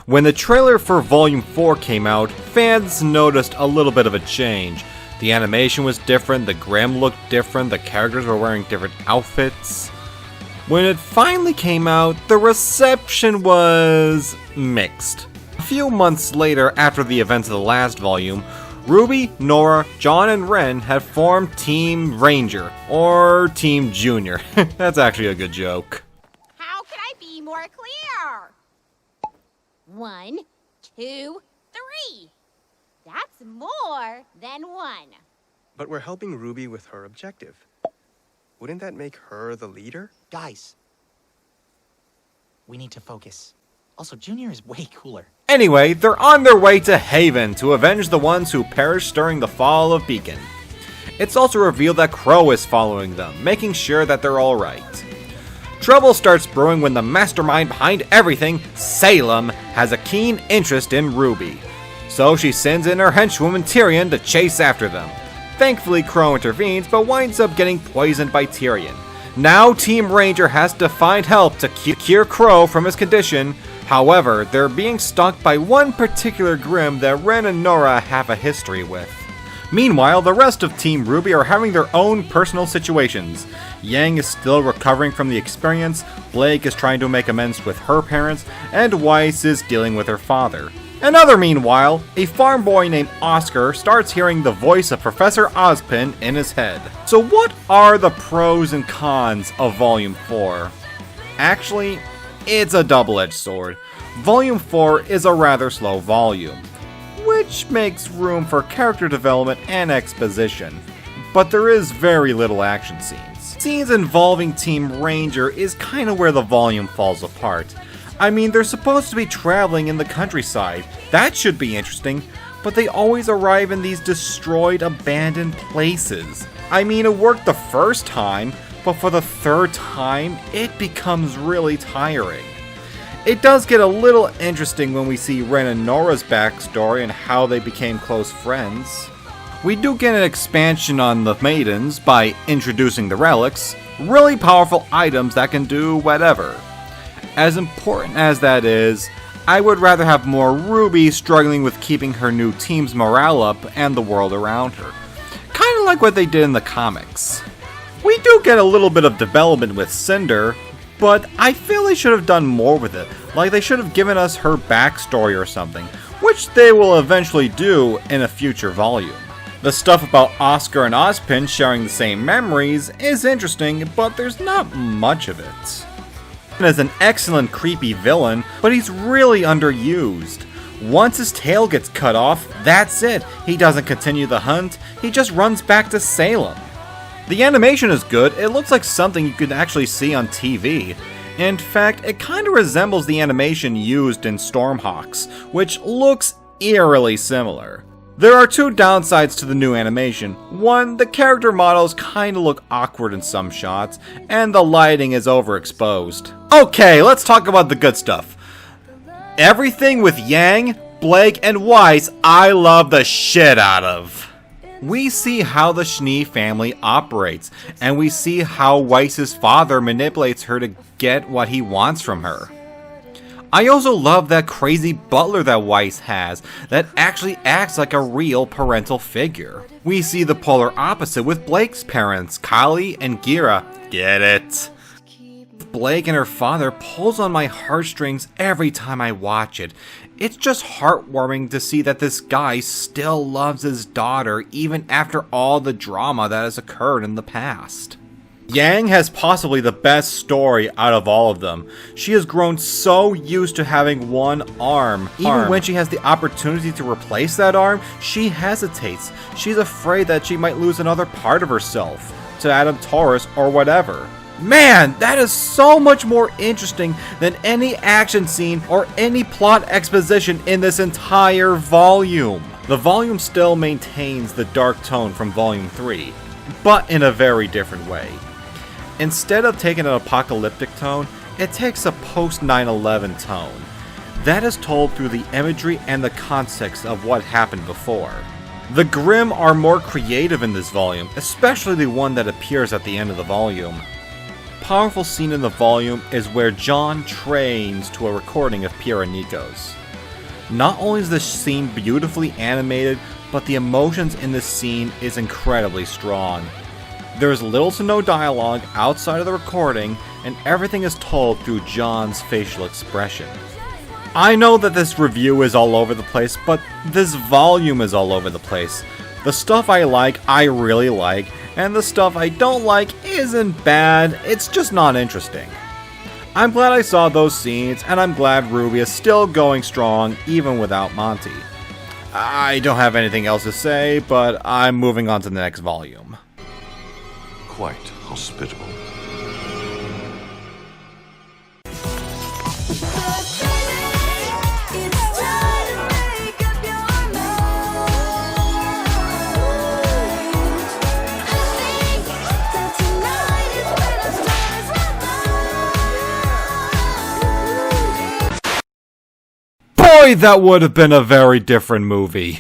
When the trailer for Volume 4 came out, fans noticed a little bit of a change. The animation was different, the Grimm looked different, the characters were wearing different outfits. When it finally came out, the reception was mixed. A few months later, after the events of the last volume, Ruby, Nora, John, and Ren had formed Team Ranger, or Team Junior. That's actually a good joke. How can I be more clear? 1, 2, 3. That's more than 1. But we're helping Ruby with her objective. Wouldn't that make her the leader? Guys, we need to focus. Also, Junior is way cooler. Anyway, they're on their way to Haven to avenge the ones who perished during the fall of Beacon. It's also revealed that Crow is following them, making sure that they're alright. Trouble starts brewing when the mastermind behind everything, Salem, has a keen interest in Ruby. So she sends in her henchwoman Tyrion to chase after them. Thankfully, Crow intervenes, but winds up getting poisoned by Tyrion. Now Team Ranger has to find help to cure Crow from his condition. However, they're being stalked by one particular Grimm that Ren and Nora have a history with. Meanwhile, the rest of Team RWBY are having their own personal situations. Yang is still recovering from the experience, Blake is trying to make amends with her parents, and Weiss is dealing with her father. Meanwhile, a farm boy named Oscar starts hearing the voice of Professor Ozpin in his head. So what are the pros and cons of Volume 4? Actually, it's a double-edged sword. Volume 4 is a rather slow volume, which makes room for character development and exposition, but there is very little action scenes. Scenes involving Team Ranger is kinda where the volume falls apart. I mean, they're supposed to be traveling in the countryside. That should be interesting, but they always arrive in these destroyed, abandoned places. I mean, it worked the first time, but for the third time, it becomes really tiring. It does get a little interesting when we see Ren and Nora's backstory and how they became close friends. We do get an expansion on the Maidens by introducing the relics, really powerful items that can do whatever. As important as that is, I would rather have more Ruby struggling with keeping her new team's morale up and the world around her. Kinda like what they did in the comics. We do get a little bit of development with Cinder, but I feel they should have done more with it, like they should have given us her backstory or something, which they will eventually do in a future volume. The stuff about Oscar and Ozpin sharing the same memories is interesting, but there's not much of it. Is an excellent creepy villain, but he's really underused. Once his tail gets cut off, that's it. He doesn't continue the hunt, he just runs back to Salem. The animation is good, it looks like something you could actually see on TV. In fact, it kinda resembles the animation used in Stormhawks, which looks eerily similar. There are two downsides to the new animation. One, the character models kinda look awkward in some shots, and the lighting is overexposed. Okay, let's talk about the good stuff. Everything with Yang, Blake, and Weiss, I love the shit out of. We see how the Schnee family operates, and we see how Weiss's father manipulates her to get what he wants from her. I also love that crazy butler that Weiss has that actually acts like a real parental figure. We see the polar opposite with Blake's parents, Kali and Gira. Get it? Blake and her father pulls on my heartstrings every time I watch it. It's just heartwarming to see that this guy still loves his daughter even after all the drama that has occurred in the past. Yang has possibly the best story out of all of them. She has grown so used to having one arm. Even when she has the opportunity to replace that arm, she hesitates. She's afraid that she might lose another part of herself to Adam Taurus or whatever. Man, that is so much more interesting than any action scene or any plot exposition in this entire volume. The volume still maintains the dark tone from Volume 3, but in a very different way. Instead of taking an apocalyptic tone, it takes a post-9/11 tone. That is told through the imagery and the context of what happened before. The Grimm are more creative in this volume, especially the one that appears at the end of the volume. Powerful scene in the volume is where John trains to a recording of Pierre and Nikos. Not only is this scene beautifully animated, but the emotions in this scene is incredibly strong. There is little to no dialogue outside of the recording, and everything is told through John's facial expression. I know that this review is all over the place, but this volume is all over the place. The stuff I like, I really like, and the stuff I don't like isn't bad, it's just not interesting. I'm glad I saw those scenes, and I'm glad RWBY is still going strong even without Monty. I don't have anything else to say, but I'm moving on to the next volume. Quite hospitable. Boy, that would have been a very different movie.